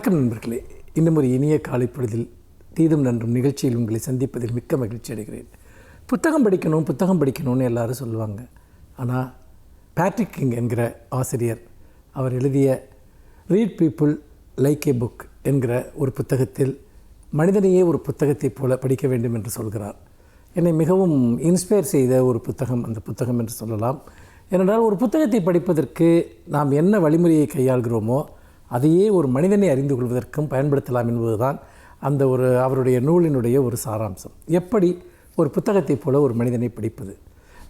வணக்கம் நண்பர்களே. இன்னும் ஒரு இனிய காலை பொழுதில் தீதும் நன்றும் நிகழ்ச்சியில் உங்களை சந்திப்பதில் மிக்க மகிழ்ச்சி அடைகிறேன். புத்தகம் படிக்கணும்னு எல்லாரும் சொல்லுவாங்க. ஆனால் பேட்ரிக் கிங் என்கிற ஆசிரியர் அவர் எழுதிய ரீட் பீப்புள் லைக் ஏ புக் என்கிற ஒரு புத்தகத்தில் மனிதனையே ஒரு புத்தகத்தைப் போல படிக்க வேண்டும் என்று சொல்கிறார். என்னை மிகவும் இன்ஸ்பயர் செய்த ஒரு புத்தகம் அந்த புத்தகம் என்று சொல்லலாம். ஏனென்றால் ஒரு புத்தகத்தை படிப்பதற்கு நாம் என்ன வழிமுறையை கையாள்கிறோமோ அதையே ஒரு மனிதனை அறிந்து கொள்வதற்கும் பயன்படுத்தலாம் என்பதுதான் அந்த அவருடைய நூலினுடைய ஒரு சாராம்சம். எப்படி ஒரு புத்தகத்தைப் போல ஒரு மனிதனை படிப்பது,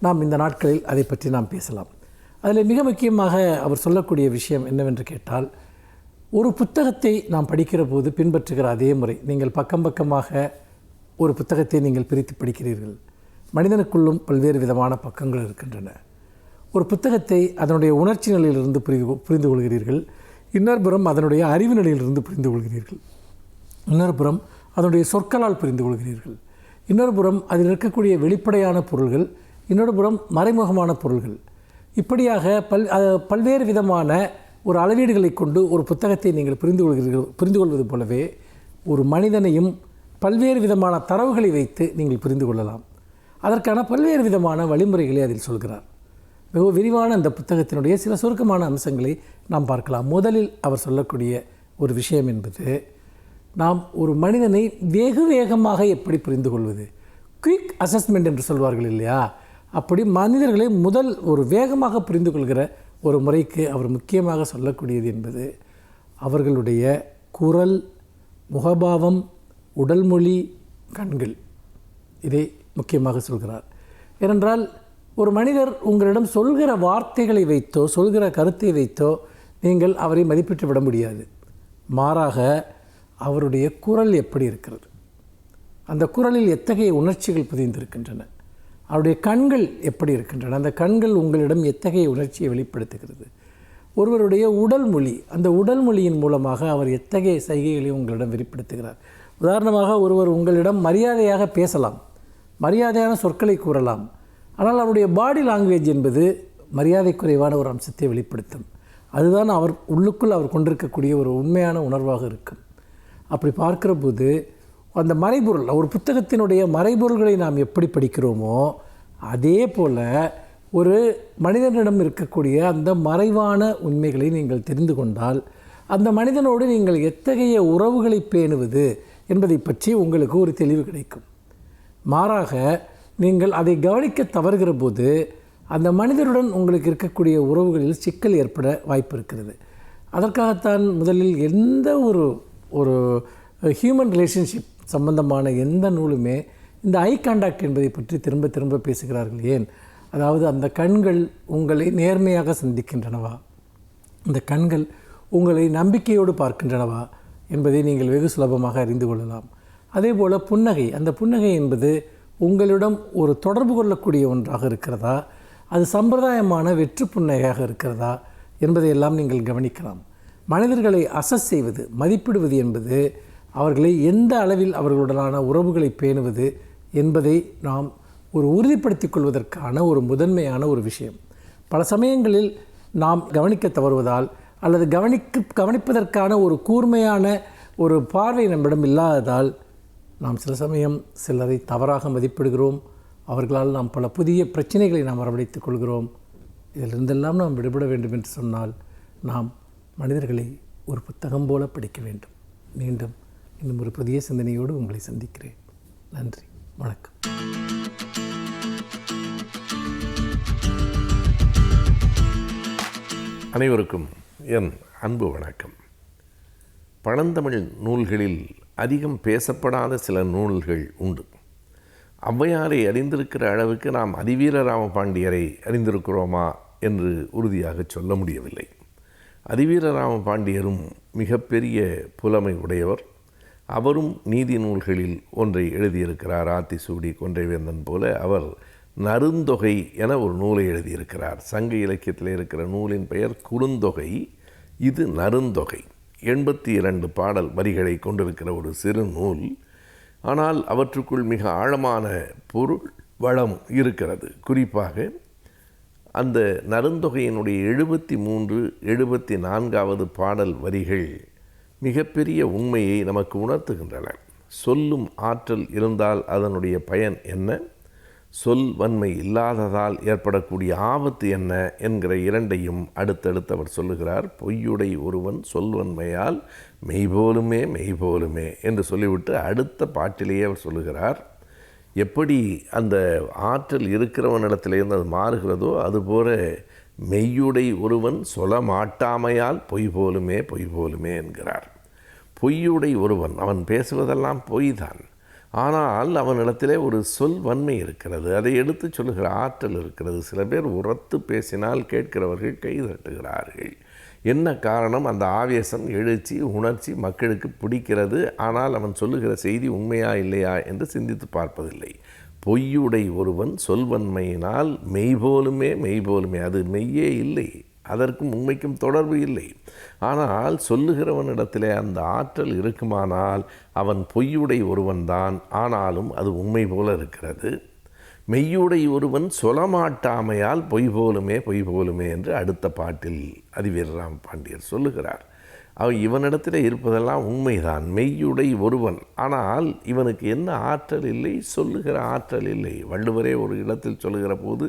நாம் இந்த நாட்களில் அதை பற்றி நாம் பேசலாம். அதில் மிக முக்கியமாக அவர் சொல்லக்கூடிய விஷயம் என்னவென்று கேட்டால், ஒரு புத்தகத்தை நாம் படிக்கிற போது பின்பற்றுகிற அதே முறை. நீங்கள் பக்கம் பக்கமாக ஒரு புத்தகத்தை நீங்கள் பிரித்து படிக்கிறீர்கள். மனிதனுக்குள்ளும் பல்வேறு விதமான பக்கங்கள் இருக்கின்றன. ஒரு புத்தகத்தை அதனுடைய உணர்ச்சி நிலையிலிருந்து புரிந்து கொள்கிறீர்கள். இன்னொரு புறம் அதனுடைய அறிவு நிலையிலிருந்து புரிந்து கொள்கிறீர்கள். இன்னொரு புறம் அதனுடைய சொற்களால் புரிந்து கொள்கிறீர்கள். இன்னொரு புறம் அதில் இருக்கக்கூடிய வெளிப்படையான பொருள்கள், இன்னொரு புறம் மறைமுகமான பொருள்கள். இப்படியாக பல்வேறு விதமான ஒரு அளவீடுகளை கொண்டு ஒரு புத்தகத்தை நீங்கள் புரிந்து கொள்வது போலவே ஒரு மனிதனையும் பல்வேறு விதமான தரவுகளை வைத்து நீங்கள் புரிந்து கொள்ளலாம். அதற்கான பல்வேறு விதமான வழிமுறைகளை அதில் சொல்கிறார். மிக விரிவான அந்த புத்தகத்தினுடைய சில சுருக்கமான அம்சங்களை நாம் பார்க்கலாம். முதலில் அவர் சொல்லக்கூடிய ஒரு விஷயம் என்பது, நாம் ஒரு மனிதனை வெகு வேகமாக எப்படி புரிந்து கொள்வது, குயிக் அசஸ்மெண்ட் என்று சொல்வார்கள் இல்லையா, அப்படி மனிதர்களை முதல் ஒரு வேகமாக புரிந்து கொள்கிற ஒரு முறைக்கு அவர் முக்கியமாக சொல்லக்கூடியது என்பது அவர்களுடைய குரல், முகபாவம், உடல் மொழி, கண்கள். இதை முக்கியமாக சொல்கிறார். ஏனென்றால் ஒரு மனிதர் உங்களிடம் சொல்கிற வார்த்தைகளை வைத்தோ சொல்கிற கருத்தை வைத்தோ நீங்கள் அவரை மதிப்பிட்டு விட முடியாது. மாறாக அவருடைய குரல் எப்படி இருக்கிறது, அந்த குரலில் எத்தகைய உணர்ச்சிகள் பதிந்திருக்கின்றன, அவருடைய கண்கள் எப்படி இருக்கின்றன, அந்த கண்கள் உங்களிடம் எத்தகைய உணர்ச்சியை வெளிப்படுத்துகிறது, ஒருவருடைய உடல் மொழி, அந்த உடல் மொழியின் மூலமாக அவர் எத்தகைய சைகைகளை உங்களிடம் வெளிப்படுத்துகிறார். உதாரணமாக ஒருவர் உங்களிடம் மரியாதையாக பேசலாம், மரியாதையான சொற்களை கூறலாம். ஆனால் அவருடைய பாடி லாங்குவேஜ் என்பது மரியாதை குறைவான ஒரு அம்சத்தை வெளிப்படுத்தும். அதுதான் அவர் உள்ளுக்குள் அவர் கொண்டிருக்கக்கூடிய ஒரு உண்மையான உணர்வாக இருக்கும். அப்படி பார்க்கிற போது அந்த மறைபொருள், ஒரு புத்தகத்தினுடைய மறைபொருள்களை நாம் எப்படி படிக்கிறோமோ அதே போல் ஒரு மனிதனிடம் இருக்கக்கூடிய அந்த மறைவான உண்மைகளை நீங்கள் தெரிந்து கொண்டால் அந்த மனிதனோடு நீங்கள் எத்தகைய உறவுகளை பேணுவது என்பதை பற்றி உங்களுக்கு ஒரு தெளிவு கிடைக்கும். மாறாக நீங்கள் அதை கவனிக்க தவறுகிற போது அந்த மனிதருடன் உங்களுக்கு இருக்கக்கூடிய உறவுகளில் சிக்கல் ஏற்பட வாய்ப்பு இருக்கிறது. அதற்காகத்தான் முதலில் எந்த ஒரு ஹியூமன் ரிலேஷன்ஷிப் சம்பந்தமான எந்த நூலுமே இந்த ஐ கான்டாக்ட் என்பதை பற்றி திரும்ப திரும்ப பேசுகிறார்கள். ஏன்? அதாவது அந்த கண்கள் உங்களை நேர்மையாக சந்திக்கின்றனவா, அந்த கண்கள் உங்களை நம்பிக்கையோடு பார்க்கின்றனவா என்பதை நீங்கள் வெகு சுலபமாக அறிந்து கொள்ளலாம். அதே போல் புன்னகை, அந்த புன்னகை என்பது உங்களிடம் ஒரு தொடர்பு கொள்ளக்கூடிய ஒன்றாக இருக்கிறதா, அது சம்பிரதாயமான வெற்று புன்னகையாக இருக்கிறதா என்பதையெல்லாம் நீங்கள் கவனிக்கலாம். மனிதர்களை அசஸ் செய்வது, மதிப்பிடுவது என்பது அவர்களை எந்த அளவில் அவர்களுடனான உறவுகளை பேணுவது என்பதை நாம் ஒரு உறுதிப்படுத்திக் கொள்வதற்கான ஒரு முதன்மையான ஒரு விஷயம். பல சமயங்களில் நாம் கவனிக்க தவறுவதால் அல்லது கவனிப்பதற்கான ஒரு கூர்மையான ஒரு பார்வை நம்மிடம் இல்லாததால் நாம் சில சமயம் சிலரை தவறாக மதிப்பிடுகிறோம். அவர்களால் நாம் பல புதிய பிரச்சனைகளை நாம் வரவழைத்துக் கொள்கிறோம். இதிலிருந்தெல்லாம் நாம் விடுபட வேண்டும் என்று சொன்னால் நாம் மனிதர்களை ஒரு புத்தகம் போல படிக்க வேண்டும். மீண்டும் இன்னும் ஒரு புதிய சிந்தனையோடு உங்களை சந்திக்கிறேன். நன்றி, வணக்கம். அனைவருக்கும் என் அன்பு வணக்கம். பழந்தமிழ் நூல்களில் அதிகம் பேசப்படாத சில நூல்கள் உண்டு. ஔவையாரை அறிந்திருக்கிற அளவுக்கு நாம் அதிவீர ராமபாண்டியரை அறிந்திருக்கிறோமா என்று உறுதியாக சொல்ல முடியவில்லை. அதிவீர ராமபாண்டியரும் மிகப்பெரிய புலமை உடையவர். அவரும் நீதி நூல்களில் ஒன்றை எழுதியிருக்கிறார். ஆத்திசூடி கொன்றைவேந்தன் போல அவர் நருந்தொகை என ஒரு நூலை எழுதியிருக்கிறார். சங்க இலக்கியத்தில் இருக்கிற நூலின் பெயர் குறுந்தொகை, இது நருந்தொகை. 82 பாடல் வரிகளை கொண்டிருக்கிற ஒரு சிறு நூல். ஆனால் அவற்றுக்குள் மிக ஆழமான பொருள் வளம் இருக்கிறது. குறிப்பாக அந்த நருந்தொகையினுடைய 73, 74வது பாடல் வரிகள் மிகப்பெரிய உண்மையை நமக்கு உணர்த்துகின்றன. சொல்லும் ஆற்றல் இருந்தால் அதனுடைய பயன் என்ன, சொல் வன்மை இல்லாததால் ஏற்படக்கூடிய ஆபத்து என்ன என்கிற இரண்டையும் அடுத்தடுத்து அவர் சொல்லுகிறார். பொய்யுடை ஒருவன் சொல்வன்மையால் மெய்போலுமே மெய்போலுமே என்று சொல்லிவிட்டு அடுத்த பாட்டிலேயே அவர் சொல்லுகிறார், எப்படி அந்த ஆற்றல் இருக்கிறவனிடத்திலேருந்து அது மாறுகிறதோ அதுபோல மெய்யுடை ஒருவன் சொல்ல மாட்டாமையால் பொய் போலுமே பொய் போலுமே என்கிறார். பொய்யுடை ஒருவன், அவன் பேசுவதெல்லாம் பொய் தான், ஆனால் அவனிடத்திலே ஒரு சொல் வன்மை இருக்கிறது, அதை எடுத்து சொல்லுகிற ஆற்றல் இருக்கிறது. சில பேர் உரத்து பேசினால் கேட்கிறவர்கள் கை தட்டுகிறார்கள். என்ன காரணம்? அந்த ஆவேசம், எழுச்சி, உணர்ச்சி மக்களுக்கு பிடிக்கிறது. ஆனால் அவன் சொல்லுகிற செய்தி உண்மையா இல்லையா என்று சிந்தித்து பார்ப்பதில்லை. பொய்யுடை ஒருவன் சொல்வன்மையினால் மெய்போலுமே மெய்போலுமே, அது மெய்யே இல்லை, அதற்கும் உண்மைக்கும் தொடர்பு இல்லை. ஆனால் சொல்லுகிறவனிடத்திலே அந்த ஆற்றல் இருக்குமானால் அவன் பொய்யுடை ஒருவன்தான், ஆனாலும் அது உண்மை போல இருக்கிறது. மெய்யுடை ஒருவன் சொலமாட்டாமையால் பொய் போலுமே பொய் போலுமே என்று அடுத்த பாட்டில் அதிவீர ராமபாண்டியர் சொல்லுகிறார். இவனிடத்தில் இருப்பதெல்லாம் உண்மைதான், மெய்யுடை ஒருவன், ஆனால் இவனுக்கு என்ன ஆற்றல் இல்லை, சொல்லுகிற ஆற்றல் இல்லை. வள்ளுவரே ஒரு இடத்தில் சொல்லுகிற போது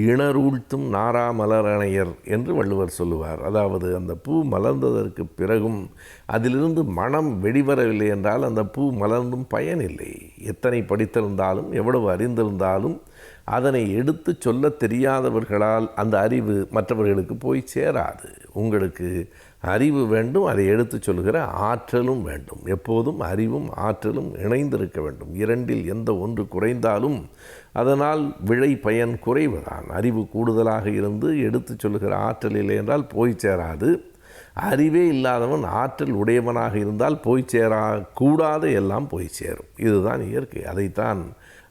இணரூழ்த்தும் நாரா மலரணையர் என்று வள்ளுவர் சொல்லுவார். அதாவது அந்த பூ மலர்ந்ததற்கு பிறகும் அதிலிருந்து மனம் வெளிவரவில்லை என்றால் அந்த பூ மலர்ந்தும் பயனில்லை. எத்தனை படித்திருந்தாலும் எவ்வளவு அறிந்திருந்தாலும் அதனை எடுத்து சொல்ல தெரியாதவர்களால் அந்த அறிவு மற்றவர்களுக்கு போய் சேராது. உங்களுக்கு அறிவு வேண்டும், அதை எடுத்து சொல்கிற ஆற்றலும் வேண்டும். எப்போதும் அறிவும் ஆற்றலும் இணைந்திருக்க வேண்டும். இரண்டில் எந்த ஒன்று குறைந்தாலும் அதனால் விளை பயன் குறைவுதான். அறிவு கூடுதலாக இருந்து எடுத்து சொல்லுகிற ஆற்றல் இல்லை என்றால் போய் சேராது. அறிவே இல்லாதவன் ஆற்றல் உடையவனாக இருந்தால் போய் சேரக்கூடாத எல்லாம் போய் சேரும். இதுதான் இயற்கை. அதைத்தான்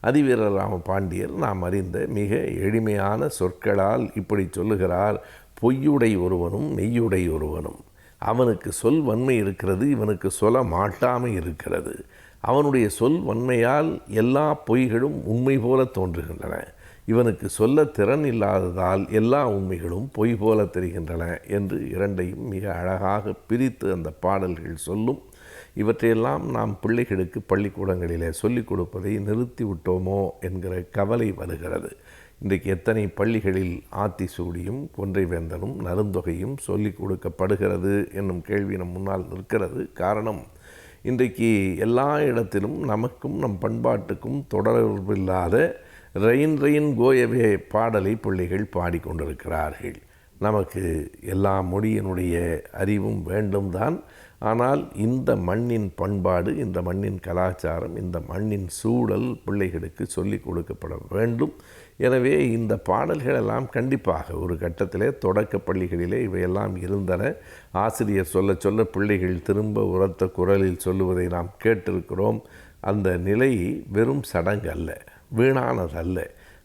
அதிவீர ராமபாண்டியர் நாம் அறிந்த மிக எளிமையான சொற்களால் இப்படி சொல்லுகிறார். பொய்யுடை ஒருவனும் மெய்யுடை ஒருவனும், அவனுக்கு சொல் வன்மை இருக்கிறது, இவனுக்கு சொல்ல மாட்டாமை இருக்கிறது. அவனுடைய சொல் வன்மையால் எல்லா பொய்களும் உண்மை போல தோன்றுகின்றன. இவனுக்கு சொல்ல திறன் இல்லாததால் எல்லா உண்மைகளும் பொய் போல தெரிகின்றன என்று இரண்டையும் மிக அழகாக பிரித்து அந்த பாடல்கள் சொல்லும். இவற்றையெல்லாம் நாம் பிள்ளைகளுக்கு பள்ளிக்கூடங்களிலே சொல்லிக் கொடுப்பதை நிறுத்தி விட்டோமோ என்கிற கவலை வருகிறது. இன்றைக்கு எத்தனை பள்ளிகளில் ஆத்திசூடியும் கொன்றைவேந்தனும் நருந்தொகையும் சொல்லிக் கொடுக்கப்படுகிறது என்னும் கேள்வி நம் முன்னால் நிற்கிறது. காரணம், இன்றைக்கு எல்லா இடத்திலும் நமக்கும் நம் பண்பாட்டுக்கும் தொடர்பில்லாத ரெயின் ரெயின் கோயவே பாடலை பிள்ளைகள் பாடிக்கொண்டிருக்கிறார்கள். நமக்கு எல்லா மொழியினுடைய அறிவும் வேண்டும் தான். ஆனால் இந்த மண்ணின் பண்பாடு, இந்த மண்ணின் கலாச்சாரம், இந்த மண்ணின் சூழல் பிள்ளைகளுக்கு சொல்லிக் கொடுக்கப்பட வேண்டும். எனவே இந்த பாடல்களெல்லாம் கண்டிப்பாக ஒரு கட்டத்திலே தொடக்க பள்ளிகளிலே இவையெல்லாம் இருந்தன. ஆசிரியர் சொல்ல சொல்ல பிள்ளைகள் திரும்ப உரத்த குரலில் சொல்லுவதை நாம் கேட்டிருக்கிறோம். அந்த நிலை வெறும் சடங்கு அல்ல, வீணானதல்ல.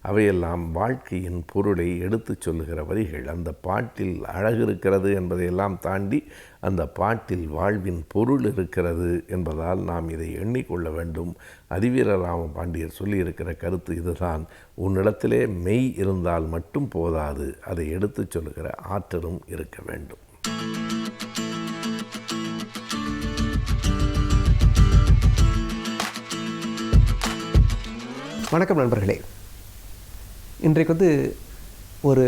அவையெல்லாம் வாழ்க்கையின் பொருளை எடுத்துச் சொல்லுகிற வரிகள். அந்த பாட்டில் அழகு இருக்கிறது என்பதையெல்லாம் தாண்டி அந்த பாட்டில் வாழ்வின் பொருள் இருக்கிறது என்பதால் நாம் இதை எண்ணிக்கொள்ள வேண்டும். அதிவீர ராமபாண்டியர் சொல்லியிருக்கிற கருத்து இதுதான். உன்னிடத்திலே மெய் இருந்தால் மட்டும் போதாது, அதை எடுத்துச் சொல்லுகிற ஆற்றலும் இருக்க வேண்டும். வணக்கம் நண்பர்களே. இன்றைக்கு ஒரு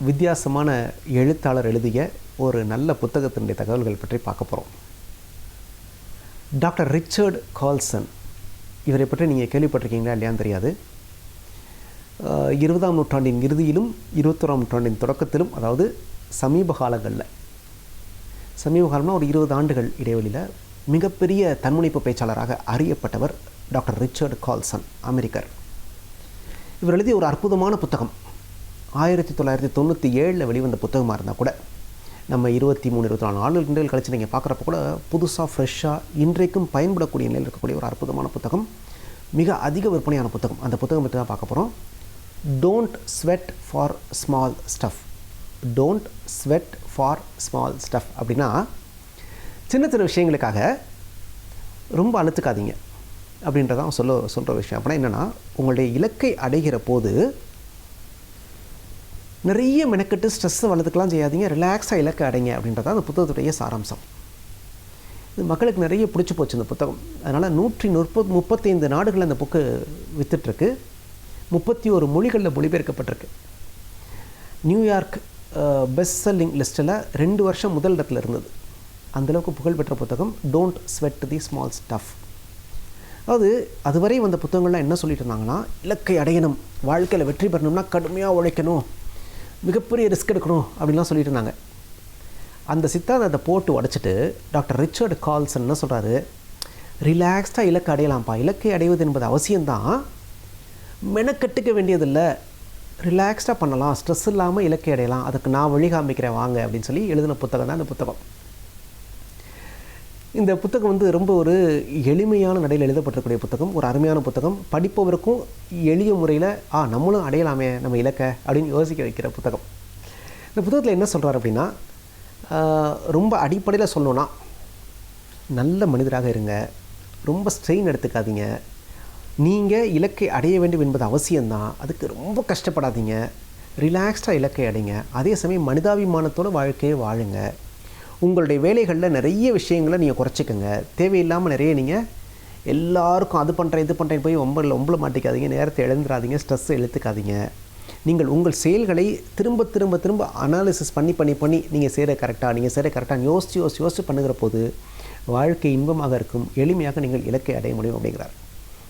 வித்தியாசமான எழுத்தாளர் எழுதிய ஒரு நல்ல புத்தகத்தினுடைய தகவல்கள் பற்றி பார்க்க போகிறோம். டாக்டர் ரிச்சர்ட் கால்சன், இவரை பற்றி நீங்கள் கேள்விப்பட்டிருக்கீங்களா இல்லையான்னு தெரியாது. 20ஆம் நூற்றாண்டின் இறுதியிலும் 21ஆம் நூற்றாண்டின் தொடக்கத்திலும், அதாவது சமீப காலம்னா ஒரு 20 ஆண்டுகள் இடைவெளியில் மிகப்பெரிய தன்முனைப்பு பேச்சாளராக அறியப்பட்டவர் டாக்டர் ரிச்சர்ட் கால்சன், அமெரிக்கர். இவர் எழுதிய ஒரு அற்புதமான புத்தகம் 1997 வெளிவந்த புத்தகமாக இருந்தால் கூட நம்ம 23-24 ஆண்டுகள் கழிச்சு நீங்கள் பார்க்குறப்ப கூட புதுசாக ஃப்ரெஷ்ஷாக இன்றைக்கும் பயன்படக்கூடிய நிலையில் இருக்கக்கூடிய ஒரு அற்புதமான புத்தகம், மிக அதிக விற்பனையான புத்தகம். அந்த புத்தகம் பற்றி தான் பார்க்க போகிறோம். Don't sweat for small stuff. Don't sweat for small stuff அப்படின்னா சின்ன சின்ன விஷயங்களுக்காக ரொம்ப அழுத்துக்காதீங்க அப்படின்றதான் சொல்கிற விஷயம். அப்படின்னா என்னென்னா, உங்களுடைய இலக்கை அடைகிற போது நிறைய மெனக்கெட்டு ஸ்ட்ரெஸ்ஸை வளர்த்துக்கலாம் செய்யாதீங்க, ரிலாக்ஸாக இலக்கை அடைங்க அப்படின்றதான் அந்த புத்தகத்துடைய சாராம்சம். இது மக்களுக்கு நிறைய பிடிச்சி போச்சு இந்த புத்தகம். அதனால் 135 நாடுகளில் அந்த புக்கு விற்றுட்ருக்கு. 31 மொழிகளில் மொழிபெயர்க்கப்பட்டிருக்கு. நியூயார்க் பெஸ்ட் செல்லிங் லிஸ்ட்டில் 2 வருஷம் முதல் இடத்துல இருந்தது. அந்தளவுக்கு புகழ்பெற்ற புத்தகம் don't sweat the small stuff. அதாவது அதுவரை வந்த புத்தகங்கள்லாம் என்ன சொல்லிட்டு இருந்தாங்கன்னா, இலக்கை அடையணும், வாழ்க்கையில் வெற்றி பெறணும்னா கடுமையாக உழைக்கணும், மிகப்பெரிய ரிஸ்க் எடுக்கணும் அப்படின்லாம் சொல்லிட்டு இருந்தாங்க. அந்த சித்தாந்தத்தை போட்டு உடச்சிட்டு டாக்டர் ரிச்சர்ட் கால்சன் என்ன சொல்கிறாரு, ரிலாக்ஸ்டாக இலக்கை அடையலாம்ப்பா, இலக்கை அடைவது என்பது அவசியம்தான், மெனக்கட்டுக்க வேண்டியதில்லை, ரிலாக்ஸ்டாக பண்ணலாம், ஸ்ட்ரெஸ் இல்லாமல் இலக்கை அடையலாம், அதுக்கு நான் வழி காமிக்கிறேன் வாங்க அப்படின்னு சொல்லி எழுதின புத்தகம் தான் அந்த புத்தகம். இந்த புத்தகம் ரொம்ப ஒரு எளிமையான நடையில் எழுதப்பட்டிருக்கூடிய புத்தகம், ஒரு அருமையான புத்தகம், படிப்பவருக்கும் எளிய முறையில் நம்மளும் அடையலாமே நம்ம இலக்கை அப்படின்னு யோசிக்க வைக்கிற புத்தகம். இந்த புத்தகத்தில் என்ன சொல்கிறார் அப்படின்னா, ரொம்ப அடிப்படையில் சொல்லணுன்னா, நல்ல மனிதராக இருங்க, ரொம்ப ஸ்ட்ரெயின் எடுத்துக்காதீங்க, நீங்கள் இலக்கை அடைய வேண்டும் என்பது அவசியம்தான், அதுக்கு ரொம்ப கஷ்டப்படாதீங்க, ரிலாக்ஸ்டாக இலக்கை அடைங்க, அதே சமயம் மனிதாபிமானத்தோட வாழ்க்கையை வாழுங்க, உங்களுடைய வேலைகளில் நிறைய விஷயங்களை நீங்கள் குறைச்சிக்கங்க, தேவையில்லாமல் நிறைய நீங்கள் எல்லாருக்கும் அது பண்ணுறேன் இது பண்ணுறேன் போய் ஒம்பள மாட்டிக்காதீங்க, நேரத்தை இழந்துடாதீங்க, ஸ்ட்ரெஸ்ஸை இழுத்துக்காதீங்க, நீங்கள் உங்கள் செயல்களை திரும்ப திரும்ப திரும்ப அனாலிசிஸ் பண்ணி நீங்கள் செய்கிற கரெக்டாக யோசித்து பண்ணுகிற போது வாழ்க்கை இன்பமாக இருக்கும், எளிமையாக நீங்கள் இலக்கை அடைய முடியும் அப்படிங்கிறார்.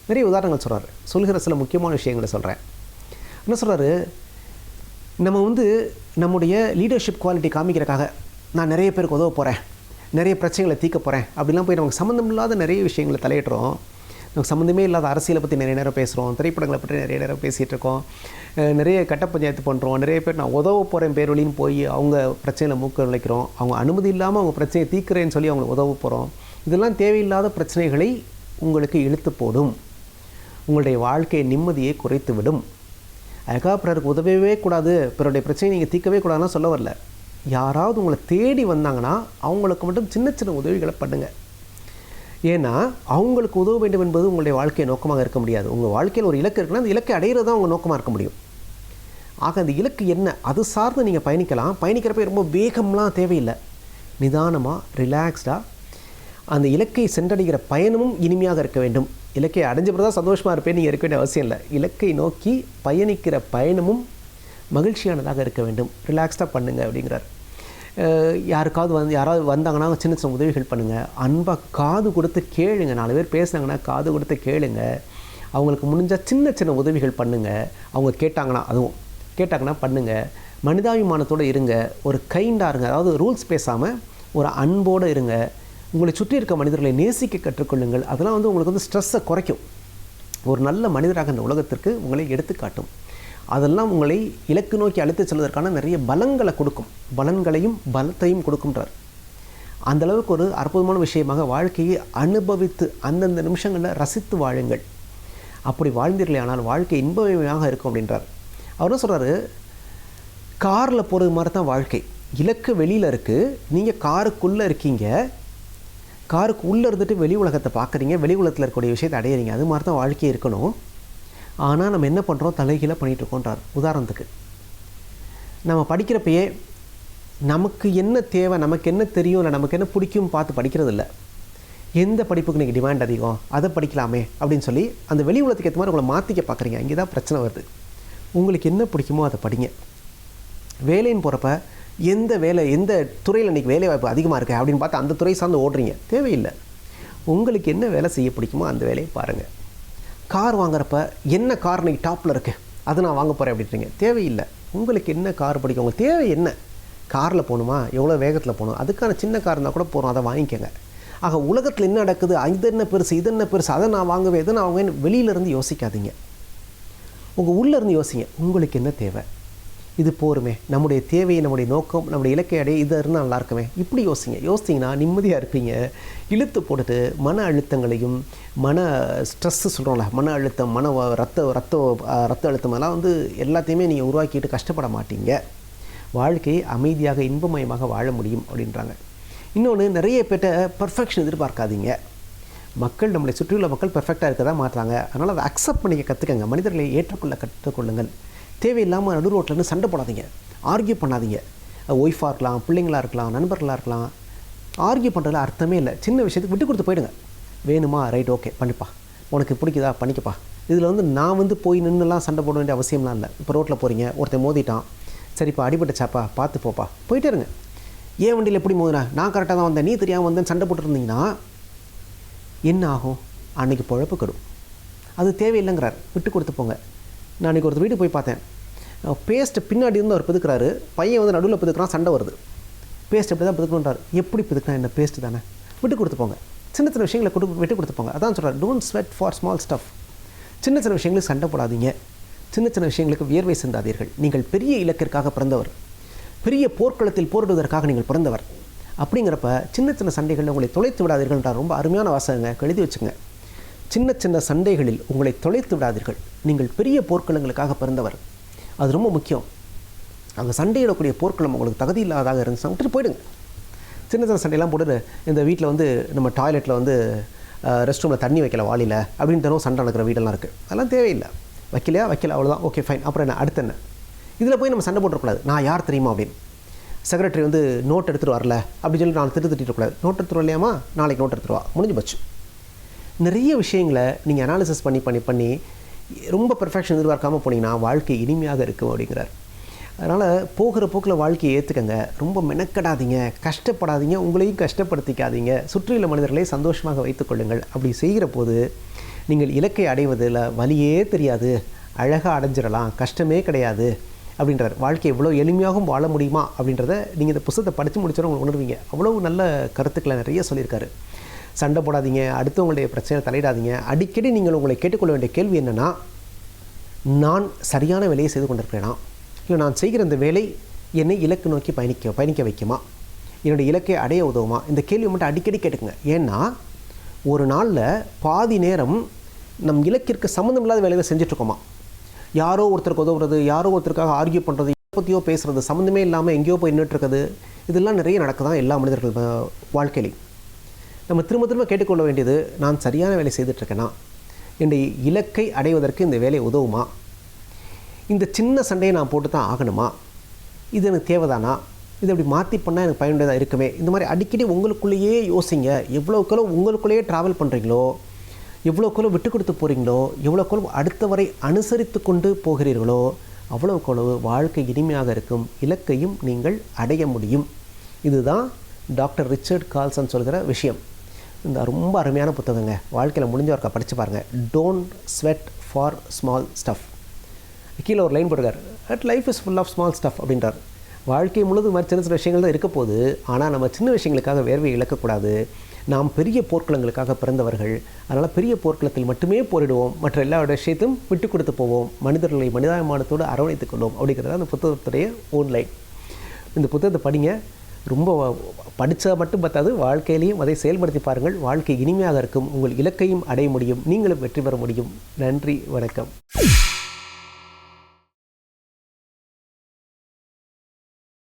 நிறைய உதாரணங்கள் சொல்கிறார். சொல்கிற சில முக்கியமான விஷயங்களை சொல்கிறேன். என்ன சொல்கிறாரு, நம்ம நம்முடைய லீடர்ஷிப் குவாலிட்டி காமிக்கிறக்காக நான் நிறைய பேருக்கு உதவ போகிறேன், நிறைய பிரச்சனைகளை தீர்க்க போகிறேன் அப்படிலாம் போய் நமக்கு சம்மந்தம் இல்லாத நிறைய விஷயங்களை தலையிடுறோம். நமக்கு சம்மந்தமே இல்லாத அரசியலை பற்றி நிறைய நேரம் பேசுகிறோம், திரைப்படங்களை பற்றி நிறைய நேரம் பேசிகிட்டு இருக்கோம், நிறைய கட்ட பஞ்சாயத்து பண்ணுறோம், நிறைய பேர் நான் உதவ போகிறேன் பேர் வழின்னு போய் அவங்க பிரச்சனையில் மூக்க நுழைக்கிறோம், அவங்க அனுமதி இல்லாமல் அவங்க பிரச்சனையை தீர்க்கிறேன்னு சொல்லி அவங்களை உதவ போகிறோம். இதெல்லாம் தேவையில்லாத பிரச்சனைகளை உங்களுக்கு இழுத்து போடும், உங்களுடைய வாழ்க்கையை நிம்மதியை குறைத்து விடும். அதுக்காக பிறருக்கு உதவவே கூடாது, பிறருடைய பிரச்சனையை நீங்கள் தீர்க்கவே கூடாதுன்னு சொல்ல வரல. யாராவது உங்களை தேடி வந்தாங்கன்னா அவங்களுக்கு மட்டும் சின்ன சின்ன உதவிகளை பண்ணுங்கள். ஏன்னா அவங்களுக்கு உதவ வேண்டும் என்பது உங்களுடைய வாழ்க்கை நோக்கமாக இருக்க முடியாது. உங்கள் வாழ்க்கையில் ஒரு இலக்கு இருக்குன்னா அந்த இலக்கை அடையிறது தான் உங்கள் நோக்கமாக இருக்க முடியும். ஆக அந்த இலக்கு என்ன, அது சார்ந்து நீங்கள் பயணிக்கலாம். பயணிக்கிறப்ப ரொம்ப வேகம்லாம் தேவையில்லை, நிதானமாக ரிலாக்ஸ்டாக அந்த இலக்கை சென்றடைகிற பயணமும் இனிமையாக இருக்க வேண்டும். இலக்கை அடைஞ்ச பிறகு தான் சந்தோஷமாக இருப்பேன் நீங்கள் இருக்க வேண்டிய அவசியம் இல்லை. இலக்கை நோக்கி பயணிக்கிற பயணமும் மகிழ்ச்சியானதாக இருக்க வேண்டும், ரிலாக்ஸ்டாக பண்ணுங்கள் அப்படிங்கிறார். யாராவது வந்தாங்கன்னா சின்ன சின்ன உதவிகள் பண்ணுங்கள், அன்பாக காது கொடுத்து கேளுங்க, 4 பேர் பேசுனாங்கன்னா காது கொடுத்து கேளுங்க, அவங்களுக்கு முடிஞ்சால் சின்ன சின்ன உதவிகள் பண்ணுங்கள், அவங்க கேட்டாங்கன்னா பண்ணுங்கள், மனிதாபிமானத்தோடு இருங்க, ஒரு கைண்டாக இருங்க, அதாவது ரூல்ஸ் பேசாமல் ஒரு அன்போடு இருங்க, உங்களை சுற்றி இருக்க மனிதர்களை நேசிக்க கற்றுக்கொள்ளுங்கள். அதெல்லாம் உங்களுக்கு ஸ்ட்ரெஸ்ஸை குறைக்கும், ஒரு நல்ல மனிதராக இந்த உலகத்திற்கு உங்களை எடுத்துக்காட்டும். அதெல்லாம் உங்களை இலக்கு நோக்கி அழைத்து செல்வதற்கான நிறைய பலங்களை கொடுக்கும், பலன்களையும் பலத்தையும் கொடுக்கும்ன்றார். அந்தளவுக்கு ஒரு அற்புதமான விஷயமாக வாழ்க்கையை அனுபவித்து அந்தந்த நிமிஷங்களில் ரசித்து வாழுங்கள். அப்படி வாழ்ந்தீர்களே ஆனால் வாழ்க்கை இன்பமயமாக இருக்கும் அப்படின்றார். அவர் என்ன சொல்கிறாரு, காரில் போகிறது மாதிரி தான் வாழ்க்கை. இலக்கு வெளியில் இருக்குது, நீங்கள் காருக்குள்ளே இருக்கீங்க, காருக்கு உள்ளே இருந்துட்டு வெளி உலகத்தை பார்க்குறீங்க, வெளி உலகத்தில் இருக்கக்கூடிய விஷயத்தை அடையிறீங்க. அது மாதிரி தான் வாழ்க்கையே இருக்கணும். ஆனால் நம்ம என்ன பண்ணுறோம், தலைகீழாக பண்ணிகிட்ருக்கோன்றார். உதாரணத்துக்கு நம்ம படிக்கிறப்பயே நமக்கு என்ன தேவை, நமக்கு என்ன தெரியும், இல்லை நமக்கு என்ன பிடிக்கும் பார்த்து படிக்கிறதில்ல. எந்த படிப்புக்கு இன்றைக்கி டிமாண்ட் அதிகம், அதை படிக்கலாமே அப்படின்னு சொல்லி அந்த வெளி உலகத்துக்கு ஏற்ற மாதிரி உங்களை மாற்றிக்க பார்க்குறீங்க. இங்கே தான் பிரச்சனை வருது. உங்களுக்கு என்ன பிடிக்குமோ அதை படிங்க. வேலைன்னு போகிறப்ப எந்த துறையில் இன்றைக்கி வேலை வாய்ப்பு அதிகமாக இருக்குது அப்படின்னு பார்த்து அந்த துறை சார்ந்து ஓடுறீங்க, தேவையில்லை. உங்களுக்கு என்ன வேலை செய்ய பிடிக்குமோ அந்த வேலையை பாருங்கள். கார் வாங்குறப்ப என்ன கார் இன்றைக்கி டாப்பில் இருக்குது அதை நான் வாங்க போகிறேன் அப்படின்றீங்க, தேவையில்லை. உங்களுக்கு என்ன கார் பிடிக்கும், உங்களுக்கு தேவை என்ன, காரில் போகணுமா, எவ்வளோ வேகத்தில் போகணும், அதுக்கான சின்ன கார் இருந்தால் கூட போகிறோம், அதை வாங்கிக்கோங்க. ஆக உலகத்தில் என்ன நடக்குது, இது என்ன பெருசு, அதை நான் வாங்குவேன், இதை நான் வாங்குவேன், வெளியிலேருந்து யோசிக்காதீங்க, உங்கள் உள்ளேருந்து யோசிங்க. உங்களுக்கு என்ன தேவை, இது போருமே, நம்முடைய தேவையை, நம்முடைய நோக்கம், நம்முடைய இலக்கை அடைய இது இருந்தால் நல்லா இருக்குமே, இப்படி யோசிச்சிங்கன்னா நிம்மதியாக இருப்பீங்க. இழுத்து போட்டுட்டு மன அழுத்தங்களையும் ஸ்ட்ரெஸ்ஸு சொல்கிறோம்ல, மன அழுத்தம், ரத்த அழுத்தம் எல்லாம் எல்லாத்தையுமே நீங்கள் உருவாக்கிட்டு கஷ்டப்பட மாட்டீங்க. வாழ்க்கையை அமைதியாக இன்பமயமாக வாழ முடியும் அப்படின்றாங்க. இன்னொன்று, நிறைய பேர்ட்ட பர்ஃபெக்ஷன் எதிர்பார்க்காதீங்க. நம்மளை சுற்றியுள்ள மக்கள் பெர்ஃபெக்டாக இருக்க தான் மாட்டுறாங்க. அதனால் அதை அக்செப்ட் பண்ணிக்க கற்றுக்கங்க, மனிதர்களை ஏற்றுக்கொள்ள கற்றுக்கொள்ளுங்கள். தேவையில்லாமல் நடு ரோட்டில்னு சண்டை போடாதீங்க, ஆர்கியூ பண்ணாதீங்க. ஒய்ஃபாக இருக்கலாம், பிள்ளைங்களாக இருக்கலாம், நண்பர்களாக இருக்கலாம், ஆர்கியூ பண்ணுறதுல அர்த்தமே இல்லை. சின்ன விஷயத்துக்கு விட்டு கொடுத்து போயிடுங்க. வேணுமா, ரைட், ஓகே பண்ணிப்பா, உனக்கு பிடிக்குதா பண்ணிக்கப்பா. இதில் வந்து நான் வந்து போய் நின்றுலாம் சண்டை போட வேண்டிய அவசியம்லாம் இல்லை. இப்போ ரோட்டில் போகிறீங்க, ஒருத்தன் மோதிட்டான், சரிப்பா அடிபட்டுச்சாப்பா பார்த்து போப்பா, போயிட்டே இருங்க. ஏன் வண்டியில் எப்படி மோதினா, நான் கரெக்டாக தான் வந்தேன், நீ தெரியாமல் வந்தேன்னு சண்டை போட்டுருந்தீங்கன்னா என்ன ஆகும்? அன்றைக்கி பொழப்பு கெடும். அது தேவையில்லைங்கிறார். விட்டு கொடுத்து போங்க. நான் அன்றைக்கி ஒருத்தர் வீட்டுக்கு போய் பார்த்தேன். பேஸ்ட்டு பின்னாடி இருந்து அவர் பிதுக்கிறாரு, பையன் வந்து நடுவில் பிதுக்கிறான், சண்டை வருது. பேஸ்ட் எப்படி தான் பிதுக்கணுன்றார். எப்படி பிதுக்கினா என்ன, பேஸ்ட்டு தானே, விட்டு கொடுத்து போங்க. சின்ன சின்ன விஷயங்களை விட்டு கொடுத்து போங்க. அதான் சொல்கிறார், don't sweat for small stuff. சின்ன சின்ன விஷயங்களுக்கு சண்டை போடாதீங்க, சின்ன சின்ன விஷயங்களுக்கு வியர்வை சிந்தாதீர்கள். நீங்கள் பெரிய இலக்கிற்காக பிறந்தவர், பெரிய போர்க்களத்தில் போரிடுவதற்காக நீங்கள் பிறந்தவர். அப்படிங்கிறப்ப சின்ன சின்ன சண்டைகளில் உங்களை தொலைத்து விடாதீர்கள்ன்றார். ரொம்ப அருமையான வாசகங்க, எழுதி வச்சுங்க. சின்ன சின்ன சண்டைகளில் உங்களை தொலைத்து விடாதீர்கள், நீங்கள் பெரிய போர்க்களங்களுக்காக பிறந்தவர். அது ரொம்ப முக்கியம். அங்கே சண்டையிடக்கூடிய போர்க்களம் உங்களுக்கு தகுதி இல்லாததாக இருந்துச்சுன்னா விட்டுட்டு போயிடுங்க. சின்ன சின்ன சண்டையெல்லாம் போட்டு இந்த வீட்டில் வந்து நம்ம டாய்லெட்டில் வந்து ரெஸ்ட் ரூமில் தண்ணி வைக்கல வாளியில் அப்படின்னு தினம் சண்டை நடக்கிற வீடெல்லாம் இருக்குது. அதெல்லாம் தேவையில்லை. வைக்கலையா, வைக்கல, அவ்வளோதான், ஓகே ஃபைன். அப்புறம் என்ன, அடுத்து என்ன? இதில் போய் நம்ம சண்டை போட்டுறக்கூடாது. நான் யார் தெரியுமா அப்படின்னு. செக்ரட்டரி வந்து நோட் எடுத்துகிட்டு வரல அப்படின்னு சொல்லி நான் திட்டிருக்கக்கூடாது. நோட் எடுத்துகிட்டு வரலையாமா, நாளைக்கு நோட் எடுத்துகிட்டு வா, முடிஞ்சு போச்சு. நிறைய விஷயங்களை நீங்கள் அனாலிசிஸ் பண்ணி ரொம்ப பெர்ஃபெக்ஷன் எதிர்பார்க்காமல் போனீங்கன்னா வாழ்க்கை இனிமையாக இருக்கும் அப்படிங்கிறார். அதனால் போகிற போக்கில் வாழ்க்கையை ஏற்றுக்கங்க. ரொம்ப மெனக்கடாதீங்க, கஷ்டப்படாதீங்க, உங்களையும் கஷ்டப்படுத்திக்காதீங்க. சுற்றியுள்ள மனிதர்களை சந்தோஷமாக வைத்துக்கொள்ளுங்கள். அப்படி செய்கிற போது நீங்கள் இலக்கை அடைவதில் வலியே தெரியாது, அழகாக அடைஞ்சிடலாம், கஷ்டமே கிடையாது அப்படின்றார். வாழ்க்கை எவ்வளோ எளிமையாகவும் வாழ முடியுமா அப்படின்றத நீங்கள் இந்த புத்தகத்தை படித்து முடிச்சோன்னு உங்களுக்கு உணர்வீங்க. அவ்வளோ நல்ல கருத்துக்களை நிறைய சொல்லியிருக்காரு. சண்டை போடாதீங்க, அடுத்தவங்களுடைய பிரச்சனை தலையிடாதீங்க. அடிக்கடி நீங்கள் உங்களை கேட்டுக்கொள்ள வேண்டிய கேள்வி என்னென்னா, நான் சரியான வேலையை செய்து கொண்டிருக்கிறேனா, இல்லை நான் செய்கிற இந்த வேலை என்னை இலக்கு நோக்கி பயணிக்க வைக்குமா, என்னுடைய இலக்கை அடைய உதவுமா? இந்த கேள்வி மட்டும் அடிக்கடி கேட்டுக்குங்க. ஏன்னா ஒரு நாளில் பாதி நேரம் நம் இலக்கிற்கு சம்மந்தம் இல்லாத வேலையை செஞ்சிட்ருக்கோமா. யாரோ ஒருத்தருக்கு உதவுறது, யாரோ ஒருத்தருக்காக ஆர்கியூ பண்ணுறது, எதை பற்றியோ பேசுகிறது, சம்மந்தமே இல்லாமல் எங்கேயோ போய் நின்றுட்டுருக்குது. இதெல்லாம் நிறைய நடக்குதான் எல்லா மனிதர்கள் வாழ்க்கையிலையும். நம்ம திரும்ப திரும்ப கேட்டுக்கொள்ள வேண்டியது, நான் சரியான வேலை செய்துட்ருக்கேனா, என்னுடைய இலக்கை அடைவதற்கு இந்த வேலை உதவுமா, இந்த சின்ன சண்டையை நான் போட்டு தான் ஆகணுமா, இது எனக்கு தேவைதானா, இது அப்படி மாற்றி பண்ணால் எனக்கு பயனுள்ளதாக இருக்குமே. இந்த மாதிரி அடிக்கடி உங்களுக்குள்ளேயே யோசிங்க. எவ்வளோக்களோ உங்களுக்குள்ளேயே ட்ராவல் பண்ணுறீங்களோ, எவ்வளோக்களோ விட்டு கொடுத்து போகிறீங்களோ, எவ்வளோக்களோ அடுத்த வரை அனுசரித்து கொண்டு போகிறீர்களோ, அவ்வளோக்களவு வாழ்க்கை இனிமையாக இருக்கும், இலக்கையும் நீங்கள் அடைய முடியும். இதுதான் டாக்டர் ரிச்சர்ட் கால்சன் சொல்கிற விஷயம். இந்த ரொம்ப அருமையான புத்தகங்க, வாழ்க்கையில் முடிஞ்சவர்க்கா படித்து பாருங்கள். Don't sweat for small stuff. கீழே ஒரு லைன் போட்டுருக்கார், at life is full of small stuff அப்படின்றார். வாழ்க்கை முழுவதும் மாதிரி சின்ன சின்ன விஷயங்கள் தான் இருக்க போகுது. ஆனால் நம்ம சின்ன விஷயங்களுக்காக வேர்வையை இழக்கக்கூடாது. நாம் பெரிய போர்க்களங்களுக்காக பிறந்தவர்கள். அதனால் பெரிய போர்க்களத்தில் மட்டுமே போரிடுவோம், மற்ற எல்லா விஷயத்தையும் விட்டு கொடுத்து போவோம், மனிதர்களை மனிதாபிமானத்தோடு அரவணைத்துக் கொள்வோம் அப்படிங்கிறது அந்த புத்தகத்துடைய ஓன்லைன். இந்த புத்தகத்தை படிங்க. ரொம்ப படித்தா மட்டும் பார்த்தாது, வாழ்க்கையிலையும் அதை செயல்படுத்தி பாருங்கள். வாழ்க்கை இனிமையாக இருக்கும், உங்கள் இலக்கையும் அடைய முடியும், நீங்களும் வெற்றி பெற முடியும். நன்றி, வணக்கம்.